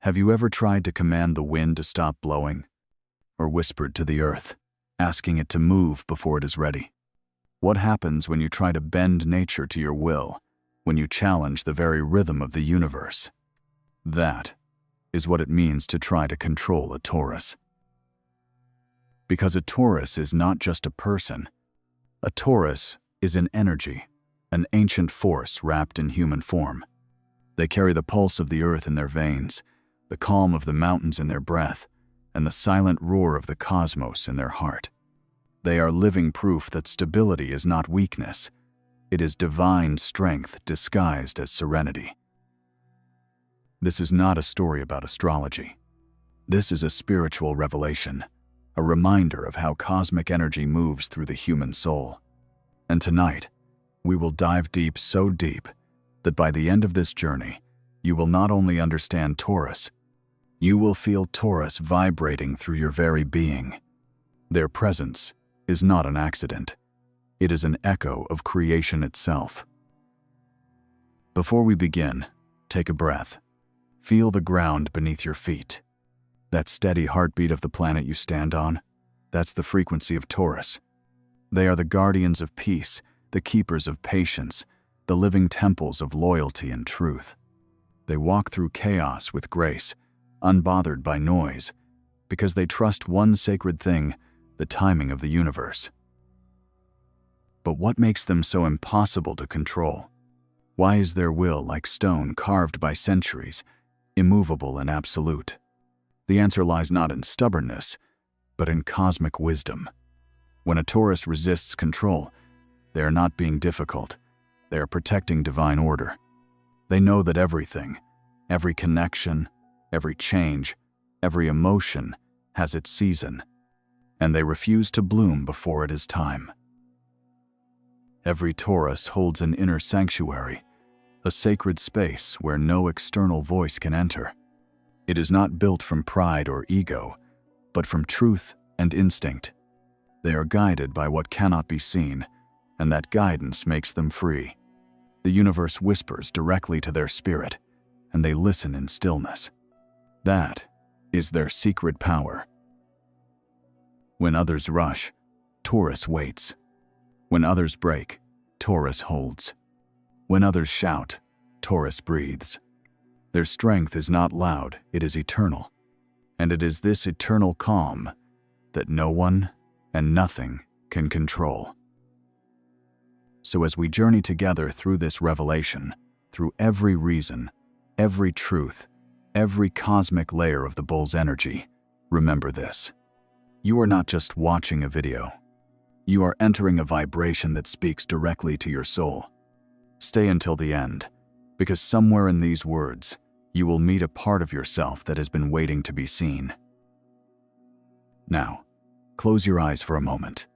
Have you ever tried to command the wind to stop blowing? Or whispered to the earth, asking it to move before it is ready? What happens when you try to bend nature to your will, when you challenge the very rhythm of the universe? That is what it means to try to control a Taurus. Because a Taurus is not just a person. A Taurus is an energy, an ancient force wrapped in human form. They carry the pulse of the earth in their veins, the calm of the mountains in their breath, and the silent roar of the cosmos in their heart. They are living proof that stability is not weakness. It is divine strength disguised as serenity. This is not a story about astrology. This is a spiritual revelation, a reminder of how cosmic energy moves through the human soul. And tonight, we will dive deep, so deep that by the end of this journey, you will not only understand Taurus, you will feel Taurus vibrating through your very being. Their presence is not an accident. It is an echo of creation itself. Before we begin, take a breath. Feel the ground beneath your feet. That steady heartbeat of the planet you stand on, that's the frequency of Taurus. They are the guardians of peace, the keepers of patience, the living temples of loyalty and truth. They walk through chaos with grace, unbothered by noise, because they trust one sacred thing, the timing of the universe. But what makes them so impossible to control? Why is their will like stone carved by centuries, immovable and absolute? The answer lies not in stubbornness, but in cosmic wisdom. When a Taurus resists control, they are not being difficult. They are protecting divine order. They know that everything, every connection, every change, every emotion has its season, and they refuse to bloom before it is time. Every Taurus holds an inner sanctuary, a sacred space where no external voice can enter. It is not built from pride or ego, but from truth and instinct. They are guided by what cannot be seen, and that guidance makes them free. The universe whispers directly to their spirit, and they listen in stillness. That is their secret power. When others rush, Taurus waits. When others break, Taurus holds. When others shout, Taurus breathes. Their strength is not loud, it is eternal. And it is this eternal calm that no one and nothing can control. So as we journey together through this revelation, through every reason, every truth, every cosmic layer of the bull's energy, remember this. You are not just watching a video. You are entering a vibration that speaks directly to your soul. Stay until the end, because somewhere in these words, you will meet a part of yourself that has been waiting to be seen. Now, close your eyes for a moment.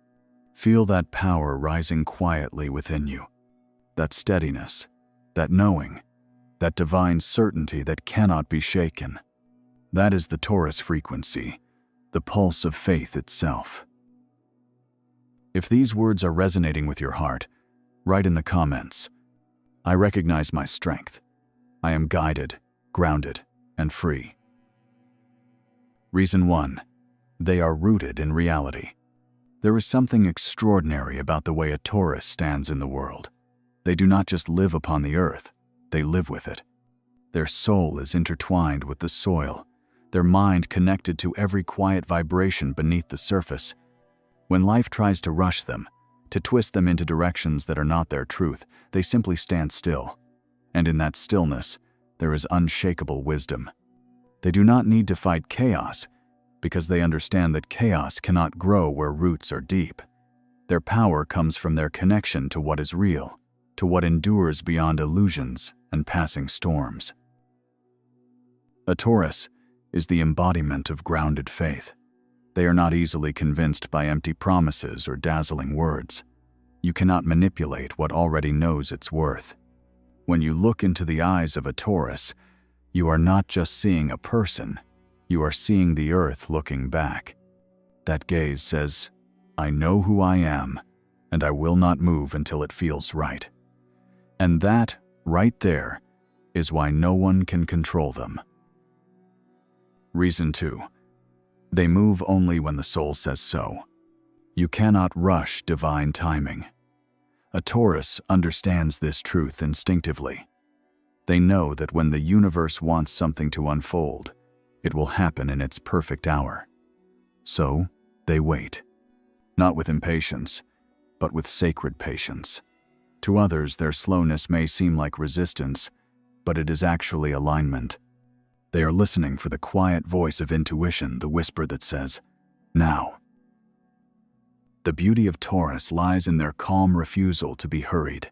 Feel that power rising quietly within you. That steadiness, that knowing, that divine certainty that cannot be shaken. That is the Taurus frequency, the pulse of faith itself. If these words are resonating with your heart, write in the comments, "I recognize my strength. I am guided, grounded, and free." Reason 1. They are rooted in reality. There is something extraordinary about the way a Taurus stands in the world. They do not just live upon the earth, they live with it. Their soul is intertwined with the soil, their mind connected to every quiet vibration beneath the surface. When life tries to rush them, to twist them into directions that are not their truth, they simply stand still. And in that stillness, there is unshakable wisdom. They do not need to fight chaos, because they understand that chaos cannot grow where roots are deep. Their power comes from their connection to what is real, to what endures beyond illusions and passing storms. A Taurus is the embodiment of grounded faith. They are not easily convinced by empty promises or dazzling words. You cannot manipulate what already knows its worth. When you look into the eyes of a Taurus, you are not just seeing a person, you are seeing the earth looking back. That gaze says, "I know who I am, and I will not move until it feels right." And that, right there, is why no one can control them. Reason 2. They move only when the soul says so. You cannot rush divine timing. A Taurus understands this truth instinctively. They know that when the universe wants something to unfold, it will happen in its perfect hour. So, they wait. Not with impatience, but with sacred patience. To others, their slowness may seem like resistance, but it is actually alignment. They are listening for the quiet voice of intuition, the whisper that says, "Now." The beauty of Taurus lies in their calm refusal to be hurried.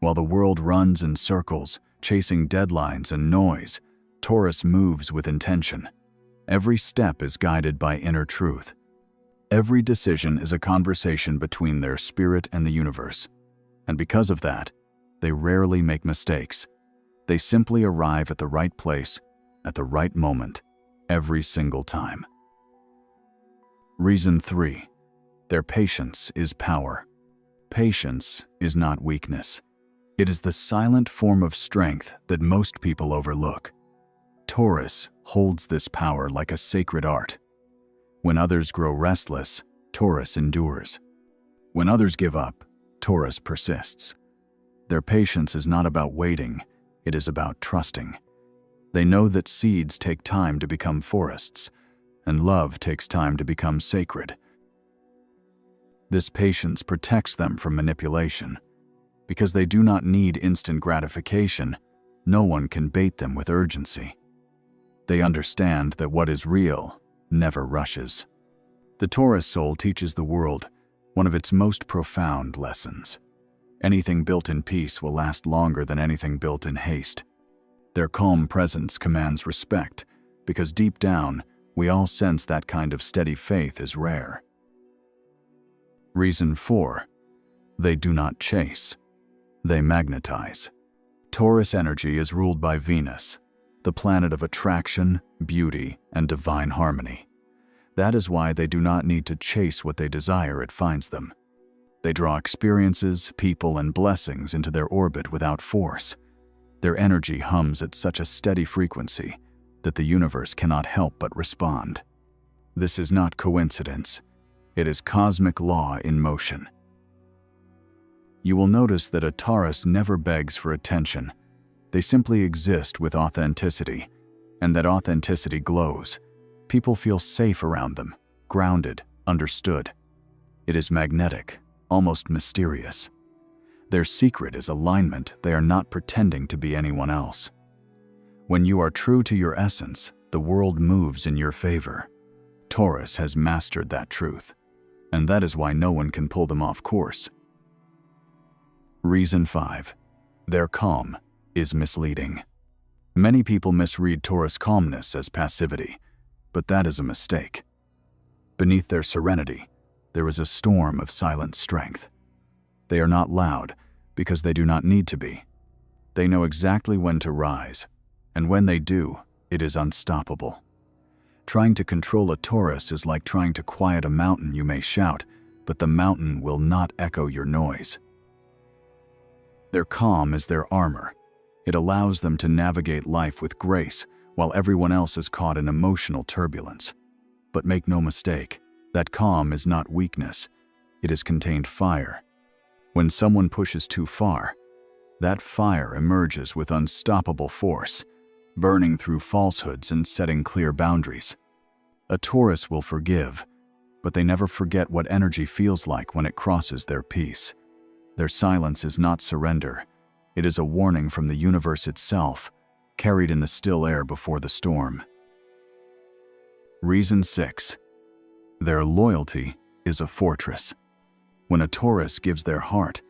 While the world runs in circles, chasing deadlines and noise, Taurus moves with intention. Every step is guided by inner truth. Every decision is a conversation between their spirit and the universe. And because of that, they rarely make mistakes. They simply arrive at the right place, at the right moment, every single time. Reason 3. Their patience is power. Patience is not weakness. It is the silent form of strength that most people overlook. Taurus holds this power like a sacred art. When others grow restless, Taurus endures. When others give up, Taurus persists. Their patience is not about waiting, it is about trusting. They know that seeds take time to become forests, and love takes time to become sacred. This patience protects them from manipulation. Because they do not need instant gratification, no one can bait them with urgency. They understand that what is real never rushes. The Taurus soul teaches the world one of its most profound lessons. Anything built in peace will last longer than anything built in haste. Their calm presence commands respect, because deep down, we all sense that kind of steady faith is rare. Reason 4. They do not chase. They magnetize. Taurus energy is ruled by Venus, the planet of attraction, beauty, and divine harmony. That is why they do not need to chase what they desire, it finds them. They draw experiences, people, and blessings into their orbit without force. Their energy hums at such a steady frequency that the universe cannot help but respond. This is not coincidence. It is cosmic law in motion. You will notice that a Taurus never begs for attention. They simply exist with authenticity, and that authenticity glows. People feel safe around them, grounded, understood. It is magnetic, almost mysterious. Their secret is alignment. They are not pretending to be anyone else. When you are true to your essence, the world moves in your favor. Taurus has mastered that truth, and that is why no one can pull them off course. Reason 5. Their calm is misleading. Many people misread Taurus calmness as passivity, but that is a mistake. Beneath their serenity, there is a storm of silent strength. They are not loud because they do not need to be. They know exactly when to rise, and when they do, it is unstoppable. Trying to control a Taurus is like trying to quiet a mountain. You may shout, but the mountain will not echo your noise. Their calm is their armor. It allows them to navigate life with grace while everyone else is caught in emotional turbulence. But make no mistake, that calm is not weakness. It is contained fire. When someone pushes too far, that fire emerges with unstoppable force, burning through falsehoods and setting clear boundaries. A Taurus will forgive, but they never forget what energy feels like when it crosses their peace. Their silence is not surrender. It is a warning from the universe itself, carried in the still air before the storm. Reason 6. Their loyalty is a fortress. When a Taurus gives their heart,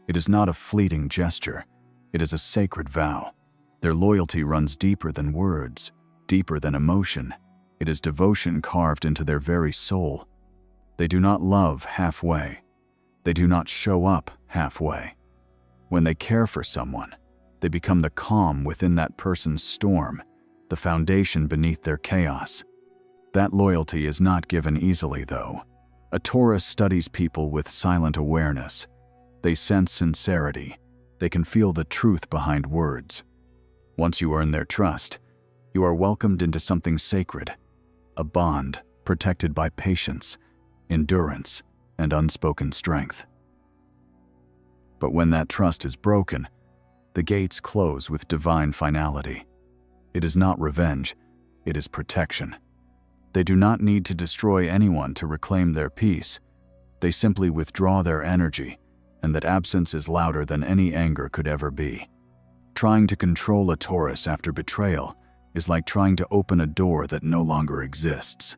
it is not a fleeting gesture. It is a sacred vow. Their loyalty runs deeper than words, deeper than emotion. It is devotion carved into their very soul. They do not love halfway. They do not show up halfway. When they care for someone, they become the calm within that person's storm, the foundation beneath their chaos. That loyalty is not given easily, though. A Taurus studies people with silent awareness. They sense sincerity. They can feel the truth behind words. Once you earn their trust, you are welcomed into something sacred, a bond protected by patience, endurance, and unspoken strength. But when that trust is broken, the gates close with divine finality. It is not revenge, it is protection. They do not need to destroy anyone to reclaim their peace. They simply withdraw their energy, and that absence is louder than any anger could ever be. Trying to control a Taurus after betrayal is like trying to open a door that no longer exists.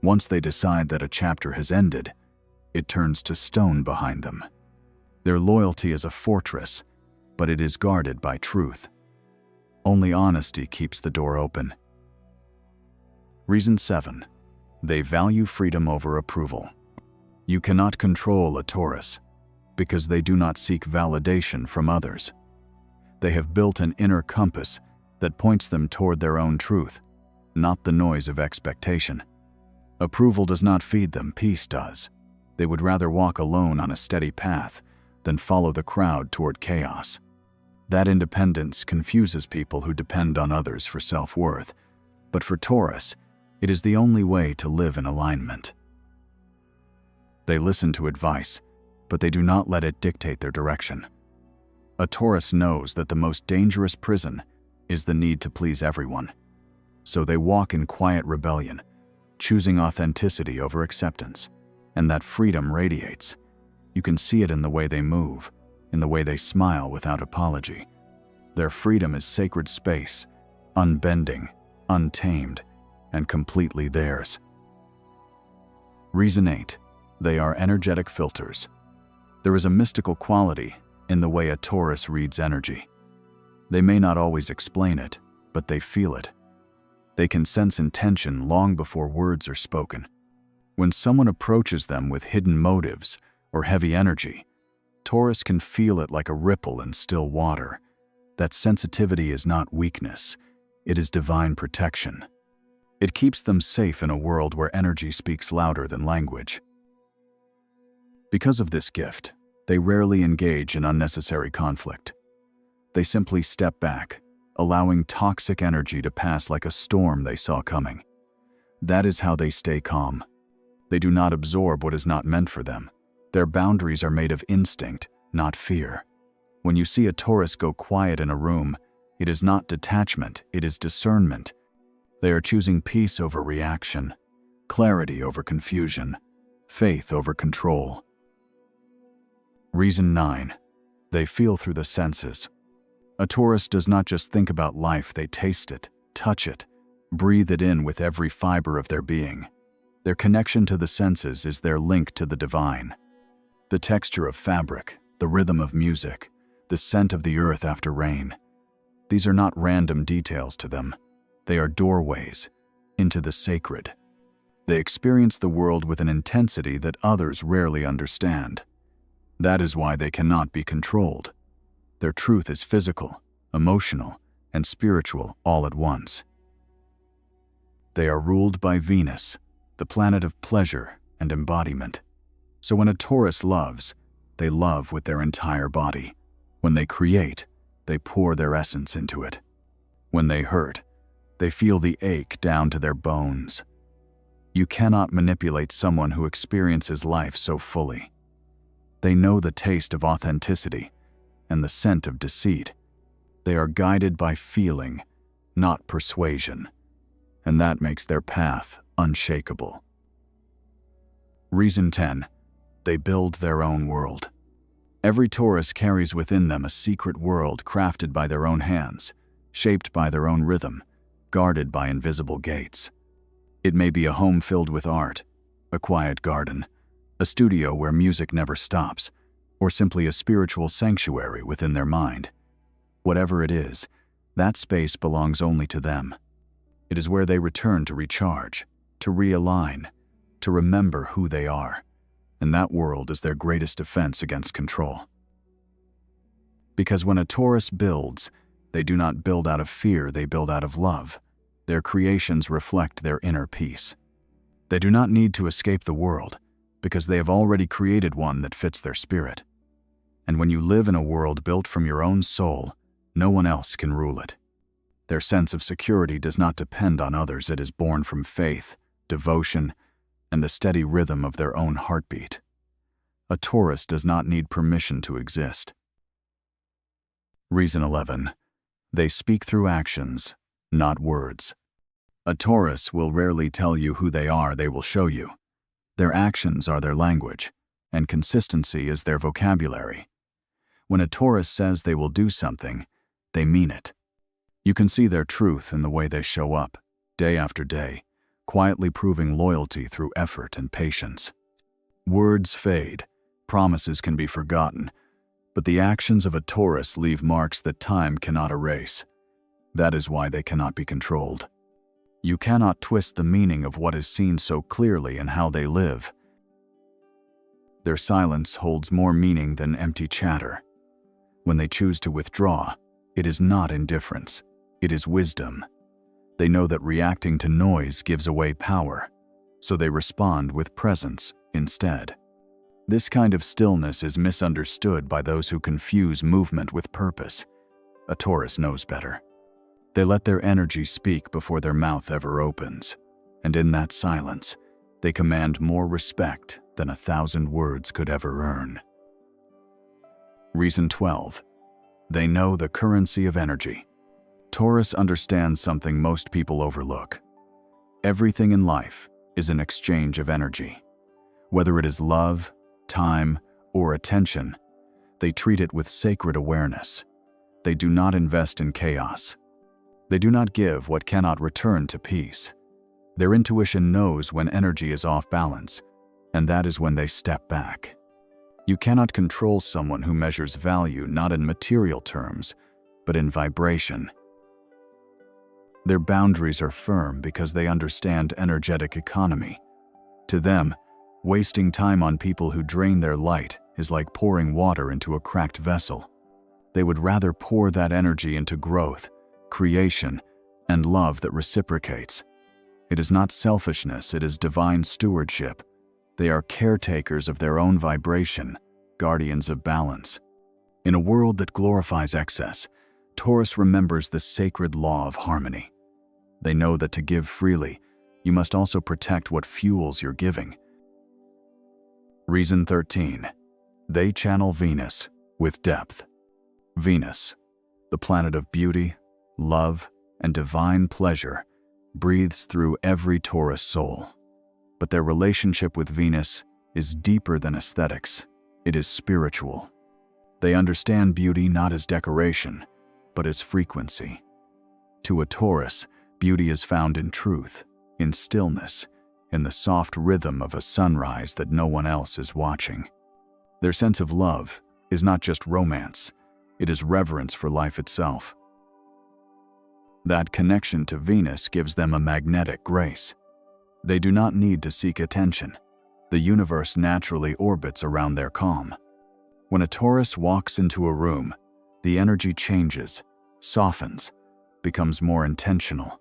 Once they decide that a chapter has ended, it turns to stone behind them. Their loyalty is a fortress, but it is guarded by truth. Only honesty keeps the door open. Reason 7. They value freedom over approval. You cannot control a Taurus because they do not seek validation from others. They have built an inner compass that points them toward their own truth, not the noise of expectation. Approval does not feed them, peace does. They would rather walk alone on a steady path than follow the crowd toward chaos. That independence confuses people who depend on others for self-worth, but for Taurus, it is the only way to live in alignment. They listen to advice, but they do not let it dictate their direction. A Taurus knows that the most dangerous prison is the need to please everyone. So they walk in quiet rebellion, choosing authenticity over acceptance, and that freedom radiates. You can see it in the way they move, in the way they smile without apology. Their freedom is sacred space, unbending, untamed, and completely theirs. Reason 8. They are energetic filters. There is a mystical quality in the way a Taurus reads energy. They may not always explain it, but they feel it. They can sense intention long before words are spoken. When someone approaches them with hidden motives or heavy energy, Taurus can feel it like a ripple in still water. That sensitivity is not weakness, it is divine protection. It keeps them safe in a world where energy speaks louder than language. Because of this gift, they rarely engage in unnecessary conflict. They simply step back, allowing toxic energy to pass like a storm they saw coming. That is how they stay calm. They do not absorb what is not meant for them. Their boundaries are made of instinct, not fear. When you see a Taurus go quiet in a room, it is not detachment, it is discernment. They are choosing peace over reaction, clarity over confusion, faith over control. Reason 9. They feel through the senses. A Taurus does not just think about life, they taste it, touch it, breathe it in with every fiber of their being. Their connection to the senses is their link to the divine. The texture of fabric, the rhythm of music, the scent of the earth after rain. These are not random details to them. They are doorways into the sacred. They experience the world with an intensity that others rarely understand. That is why they cannot be controlled. Their truth is physical, emotional, and spiritual all at once. They are ruled by Venus, the planet of pleasure and embodiment. So when a Taurus loves, they love with their entire body. When they create, they pour their essence into it. When they hurt, they feel the ache down to their bones. You cannot manipulate someone who experiences life so fully. They know the taste of authenticity and the scent of deceit. They are guided by feeling, not persuasion, and that makes their path unshakable. Reason 10. They build their own world. Every Taurus carries within them a secret world crafted by their own hands, shaped by their own rhythm, guarded by invisible gates. It may be a home filled with art, a quiet garden, a studio where music never stops, or simply a spiritual sanctuary within their mind. Whatever it is, that space belongs only to them. It is where they return to recharge, to realign, to remember who they are, and that world is their greatest defense against control. Because when a Taurus builds, they do not build out of fear, they build out of love. Their creations reflect their inner peace. They do not need to escape the world, because they have already created one that fits their spirit. And when you live in a world built from your own soul, no one else can rule it. Their sense of security does not depend on others. It is born from faith, devotion, and the steady rhythm of their own heartbeat. A Taurus does not need permission to exist. Reason 11. They speak through actions, not words. A Taurus will rarely tell you who they are, they will show you. Their actions are their language, and consistency is their vocabulary. When a Taurus says they will do something, they mean it. You can see their truth in the way they show up, day after day, quietly proving loyalty through effort and patience. Words fade, promises can be forgotten, but the actions of a Taurus leave marks that time cannot erase. That is why they cannot be controlled. You cannot twist the meaning of what is seen so clearly in how they live. Their silence holds more meaning than empty chatter. When they choose to withdraw, it is not indifference, it is wisdom. They know that reacting to noise gives away power, so they respond with presence instead. This kind of stillness is misunderstood by those who confuse movement with purpose. A Taurus knows better. They let their energy speak before their mouth ever opens, and in that silence, they command more respect than 1,000 words could ever earn. Reason 12. They know the currency of energy. Taurus understands something most people overlook. Everything in life is an exchange of energy. Whether it is love, time, or attention, they treat it with sacred awareness. They do not invest in chaos. They do not give what cannot return to peace. Their intuition knows when energy is off balance, and that is when they step back. You cannot control someone who measures value not in material terms, but in vibration. Their boundaries are firm because they understand energetic economy. To them, wasting time on people who drain their light is like pouring water into a cracked vessel. They would rather pour that energy into growth, creation, and love that reciprocates. It is not selfishness, it is divine stewardship. They are caretakers of their own vibration, guardians of balance. In a world that glorifies excess, Taurus remembers the sacred law of harmony. They know that to give freely, you must also protect what fuels your giving. Reason 13. They channel Venus with depth. Venus, the planet of beauty, love, and divine pleasure, breathes through every Taurus soul. But their relationship with Venus is deeper than aesthetics. It is spiritual. They understand beauty not as decoration, but as frequency. To a Taurus, beauty is found in truth, in stillness, in the soft rhythm of a sunrise that no one else is watching. Their sense of love is not just romance, it is reverence for life itself. That connection to Venus gives them a magnetic grace. They do not need to seek attention. The universe naturally orbits around their calm. When a Taurus walks into a room, the energy changes, softens, becomes more intentional.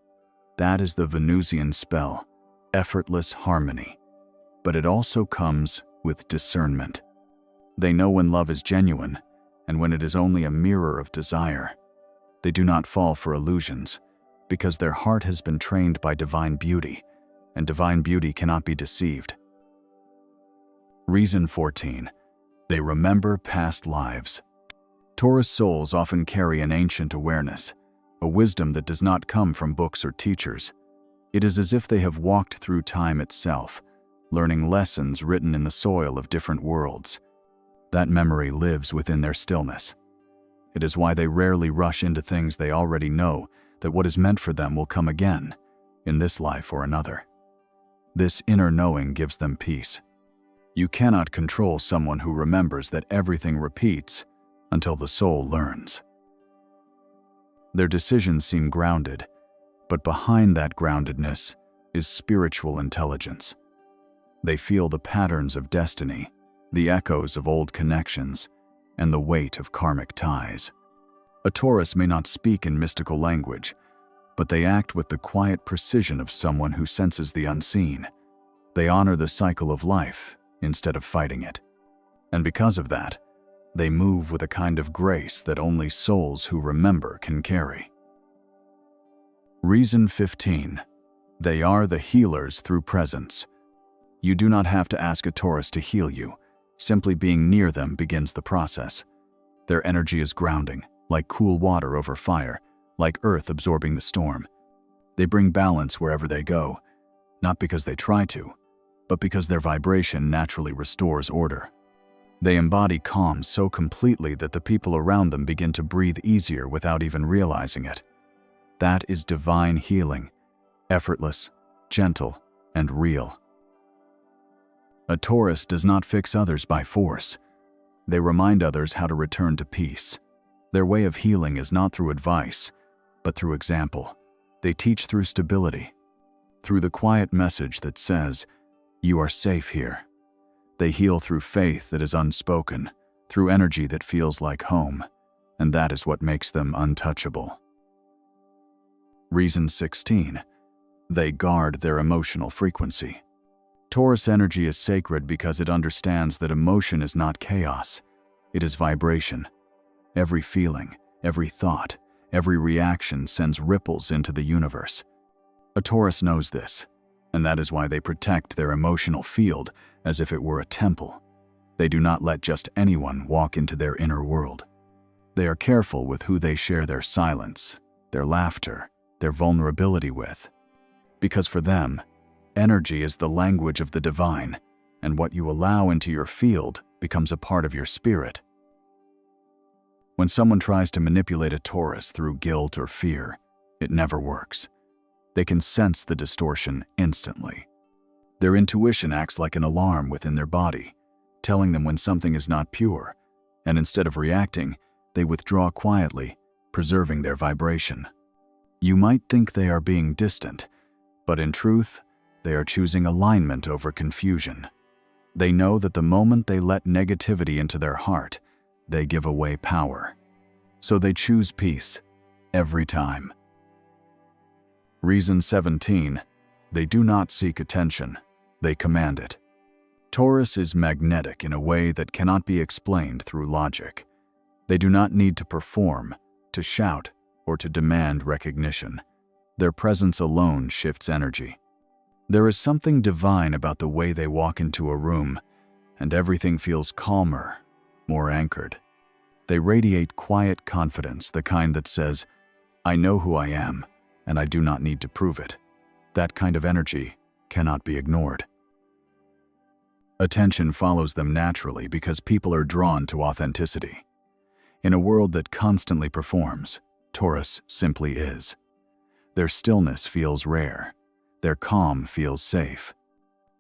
That is the Venusian spell, effortless harmony. But it also comes with discernment. They know when love is genuine and when it is only a mirror of desire. They do not fall for illusions because their heart has been trained by divine beauty, and divine beauty cannot be deceived. Reason 14. They remember past lives. Taurus souls often carry an ancient awareness, a wisdom that does not come from books or teachers. It is as if they have walked through time itself, learning lessons written in the soil of different worlds. That memory lives within their stillness. It is why they rarely rush into things they already know that what is meant for them will come again, in this life or another. This inner knowing gives them peace. You cannot control someone who remembers that everything repeats until the soul learns. Their decisions seem grounded, but behind that groundedness is spiritual intelligence. They feel the patterns of destiny, the echoes of old connections, and the weight of karmic ties. A Taurus may not speak in mystical language, but they act with the quiet precision of someone who senses the unseen. They honor the cycle of life instead of fighting it. And because of that, they move with a kind of grace that only souls who remember can carry. Reason 15. They are the healers through presence. You do not have to ask a Taurus to heal you. Simply being near them begins the process. Their energy is grounding, like cool water over fire, like earth absorbing the storm. They bring balance wherever they go, not because they try to, but because their vibration naturally restores order. They embody calm so completely that the people around them begin to breathe easier without even realizing it. That is divine healing, effortless, gentle, and real. A Taurus does not fix others by force. They remind others how to return to peace. Their way of healing is not through advice, but through example. They teach through stability, through the quiet message that says, "You are safe here." They heal through faith that is unspoken, through energy that feels like home, and that is what makes them untouchable. Reason 16. They guard their emotional frequency. Taurus energy is sacred because it understands that emotion is not chaos, it is vibration. Every feeling, every thought, every reaction sends ripples into the universe. A Taurus knows this, and that is why they protect their emotional field as if it were a temple. They do not let just anyone walk into their inner world. They are careful with who they share their silence, their laughter, their vulnerability with. Because for them, energy is the language of the divine, and what you allow into your field becomes a part of your spirit. When someone tries to manipulate a Taurus through guilt or fear, it never works. They can sense the distortion instantly. Their intuition acts like an alarm within their body, telling them when something is not pure, and instead of reacting, they withdraw quietly, preserving their vibration. You might think they are being distant, but in truth, they are choosing alignment over confusion. They know that the moment they let negativity into their heart, they give away power. So they choose peace every time. Reason 17. They do not seek attention, they command it. Taurus is magnetic in a way that cannot be explained through logic. They do not need to perform, to shout, or to demand recognition. Their presence alone shifts energy. There is something divine about the way they walk into a room, and everything feels calmer, more anchored. They radiate quiet confidence, the kind that says, "I know who I am, and I do not need to prove it." That kind of energy cannot be ignored. Attention follows them naturally because people are drawn to authenticity. In a world that constantly performs, Taurus simply is. Their stillness feels rare. Their calm feels safe.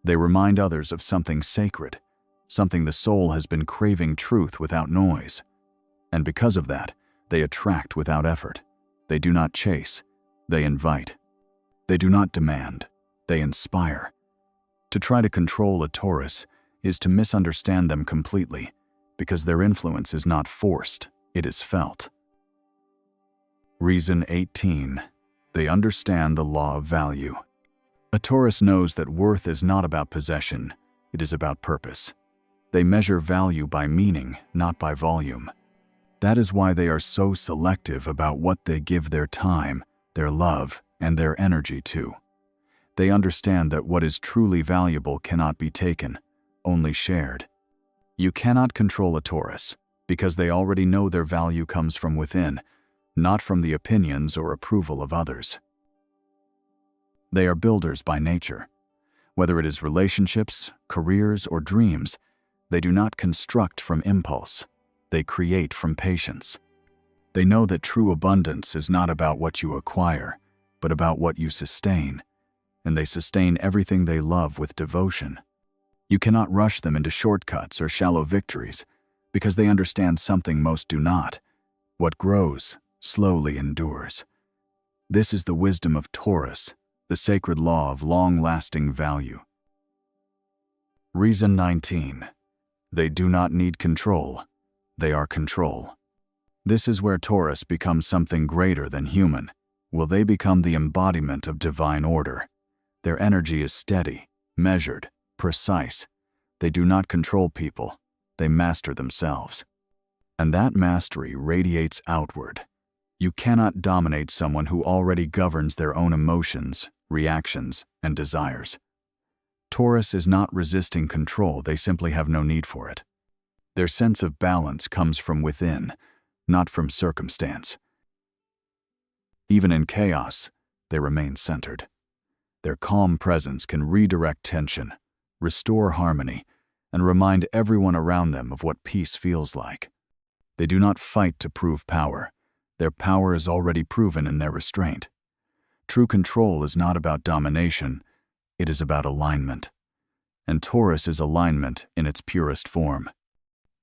They remind others of something sacred, something the soul has been craving truth without noise. And because of that, they attract without effort. They do not chase, they invite. They do not demand, they inspire. To try to control a Taurus is to misunderstand them completely, because their influence is not forced, it is felt. Reason 18. They understand the law of value. A Taurus knows that worth is not about possession, it is about purpose. They measure value by meaning, not by volume. That is why they are so selective about what they give their time, their love, and their energy to. They understand that what is truly valuable cannot be taken, only shared. You cannot control a Taurus, because they already know their value comes from within, not from the opinions or approval of others. They are builders by nature. Whether it is relationships, careers, or dreams, they do not construct from impulse. They create from patience. They know that true abundance is not about what you acquire, but about what you sustain, and they sustain everything they love with devotion. You cannot rush them into shortcuts or shallow victories, because they understand something most do not. What grows slowly endures. This is the wisdom of Taurus, the sacred law of long-lasting value. Reason 19. They do not need control. They are control. This is where Taurus becomes something greater than human. Will they become the embodiment of divine order? Their energy is steady, measured, precise. They do not control people. They master themselves. And that mastery radiates outward. You cannot dominate someone who already governs their own emotions, reactions, and desires. Taurus is not resisting control, they simply have no need for it. Their sense of balance comes from within, not from circumstance. Even in chaos, they remain centered. Their calm presence can redirect tension, restore harmony, and remind everyone around them of what peace feels like. They do not fight to prove power. Their power is already proven in their restraint. True control is not about domination, it is about alignment. And Taurus is alignment in its purest form.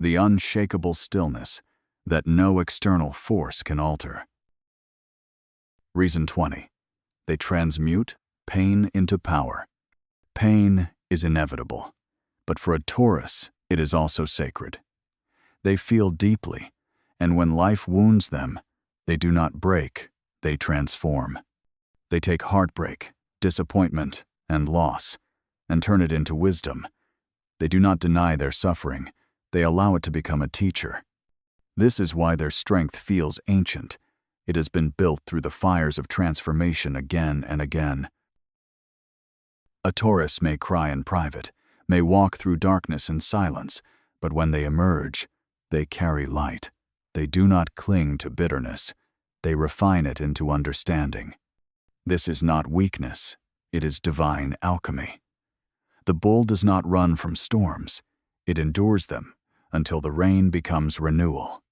The unshakable stillness that no external force can alter. Reason 20. They transmute pain into power. Pain is inevitable, but for a Taurus, it is also sacred. They feel deeply, and when life wounds them, they do not break, they transform. They take heartbreak, disappointment, and loss, and turn it into wisdom. They do not deny their suffering, they allow it to become a teacher. This is why their strength feels ancient. It has been built through the fires of transformation again and again. A Taurus may cry in private, may walk through darkness in silence, but when they emerge, they carry light. They do not cling to bitterness. They refine it into understanding. This is not weakness, it is divine alchemy. The bull does not run from storms, it endures them until the rain becomes renewal.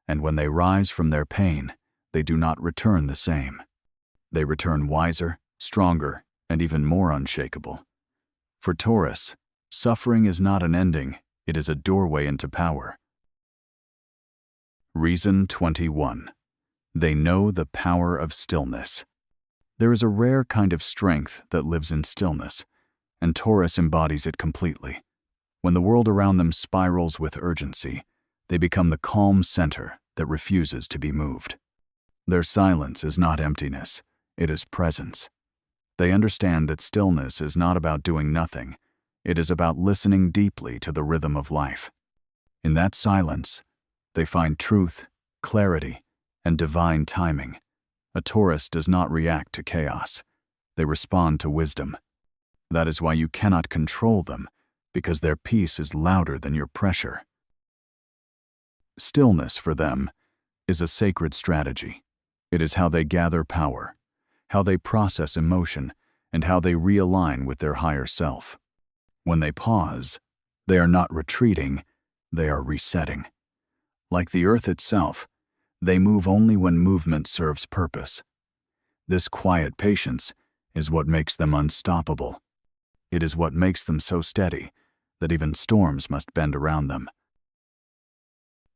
And when they rise from their pain, they do not return the same. They return wiser, stronger, and even more unshakable. For Taurus, suffering is not an ending, it is a doorway into power. Reason 21. They know the power of stillness. There is a rare kind of strength that lives in stillness, and Taurus embodies it completely. When the world around them spirals with urgency, they become the calm center that refuses to be moved. Their silence is not emptiness, it is presence. They understand that stillness is not about doing nothing, it is about listening deeply to the rhythm of life. In that silence, they find truth, clarity, and divine timing. A Taurus does not react to chaos. They respond to wisdom. That is why you cannot control them, because their peace is louder than your pressure. Stillness for them is a sacred strategy. It is how they gather power, how they process emotion, and how they realign with their higher self. When they pause, they are not retreating, they are resetting. Like the earth itself, they move only when movement serves purpose. This quiet patience is what makes them unstoppable. It is what makes them so steady that even storms must bend around them.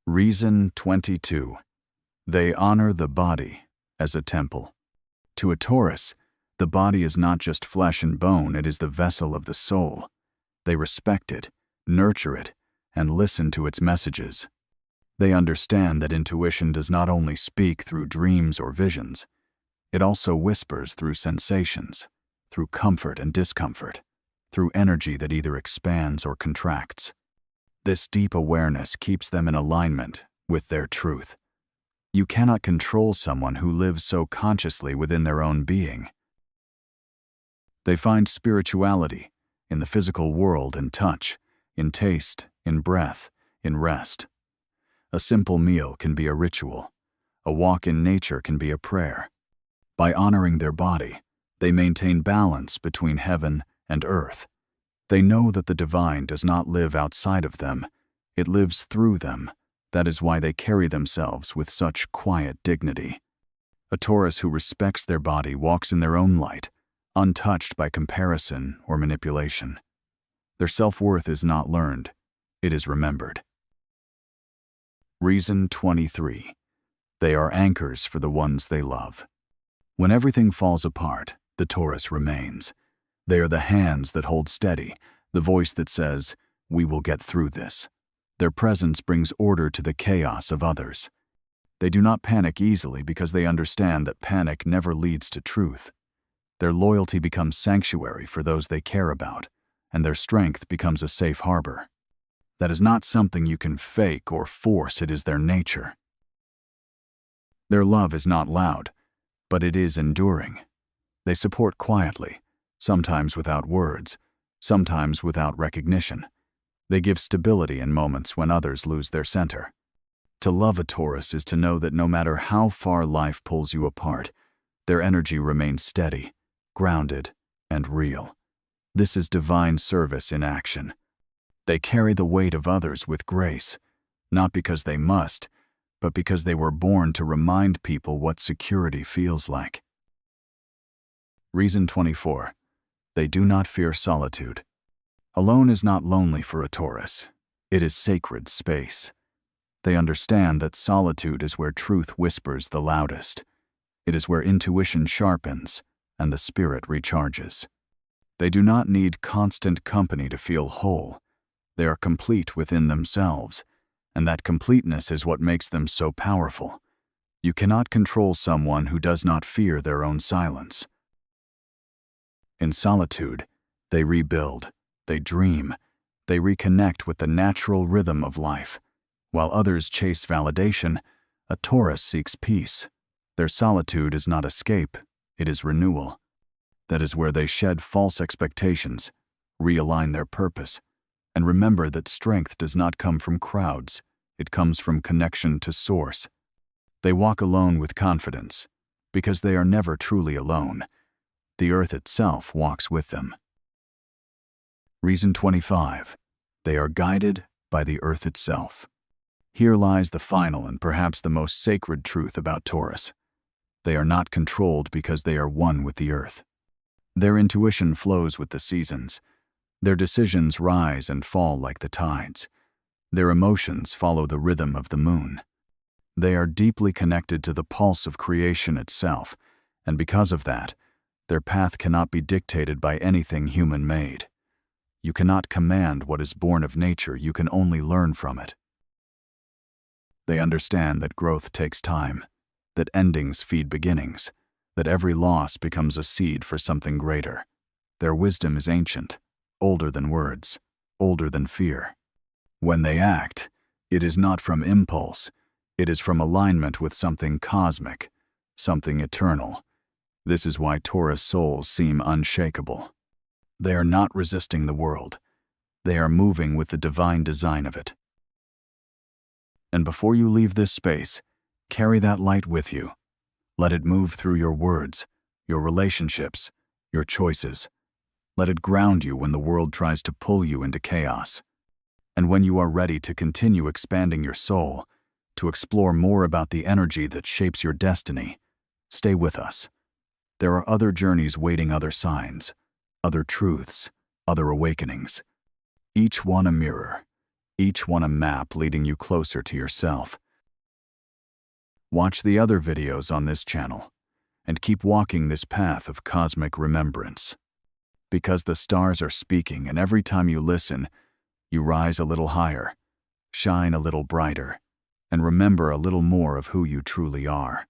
Reason 22. They honor the body as a temple. To a Taurus, the body is not just flesh and bone, it is the vessel of the soul. They respect it, nurture it, and listen to its messages. They understand that intuition does not only speak through dreams or visions, it also whispers through sensations, through comfort and discomfort, through energy that either expands or contracts. This deep awareness keeps them in alignment with their truth. You cannot control someone who lives so consciously within their own being. They find spirituality in the physical world in touch, in taste, in breath, in rest. A simple meal can be a ritual. A walk in nature can be a prayer. By honoring their body, they maintain balance between heaven and earth. They know that the divine does not live outside of them, it lives through them. That is why they carry themselves with such quiet dignity. A Taurus who respects their body walks in their own light, untouched by comparison or manipulation. Their self-worth is not learned, it is remembered. Reason 23. They are anchors for the ones they love. When everything falls apart, the Taurus remains. They are the hands that hold steady, the voice that says, "We will get through this." Their presence brings order to the chaos of others. They do not panic easily because they understand that panic never leads to truth. Their loyalty becomes sanctuary for those they care about, and their strength becomes a safe harbor. That is not something you can fake or force, it is their nature. Their love is not loud, but it is enduring. They support quietly, sometimes without words, sometimes without recognition. They give stability in moments when others lose their center. To love a Taurus is to know that no matter how far life pulls you apart, their energy remains steady, grounded, and real. This is divine service in action. They carry the weight of others with grace, not because they must, but because they were born to remind people what security feels like. Reason 24. They do not fear solitude. Alone is not lonely for a Taurus. It is sacred space. They understand that solitude is where truth whispers the loudest. It is where intuition sharpens and the spirit recharges. They do not need constant company to feel whole. They are complete within themselves, and that completeness is what makes them so powerful. You cannot control someone who does not fear their own silence. In solitude, they rebuild, they dream, they reconnect with the natural rhythm of life. While others chase validation, a Taurus seeks peace. Their solitude is not escape, it is renewal. That is where they shed false expectations, realign their purpose, and remember that strength does not come from crowds, it comes from connection to source. They walk alone with confidence, because they are never truly alone. The earth itself walks with them. Reason 25. They are guided by the earth itself. Here lies the final and perhaps the most sacred truth about Taurus. They are not controlled because they are one with the earth. Their intuition flows with the seasons. Their decisions rise and fall like the tides. Their emotions follow the rhythm of the moon. They are deeply connected to the pulse of creation itself, and because of that, their path cannot be dictated by anything human-made. You cannot command what is born of nature, you can only learn from it. They understand that growth takes time, that endings feed beginnings, that every loss becomes a seed for something greater. Their wisdom is ancient, older than words, older than fear. When they act, it is not from impulse, it is from alignment with something cosmic, something eternal. This is why Taurus souls seem unshakable. They are not resisting the world. They are moving with the divine design of it. And before you leave this space, carry that light with you. Let it move through your words, your relationships, your choices. Let it ground you when the world tries to pull you into chaos. And when you are ready to continue expanding your soul, to explore more about the energy that shapes your destiny, stay with us. There are other journeys waiting, other signs, other truths, other awakenings. Each one a mirror, each one a map leading you closer to yourself. Watch the other videos on this channel, and keep walking this path of cosmic remembrance. Because the stars are speaking, and every time you listen, you rise a little higher, shine a little brighter, and remember a little more of who you truly are.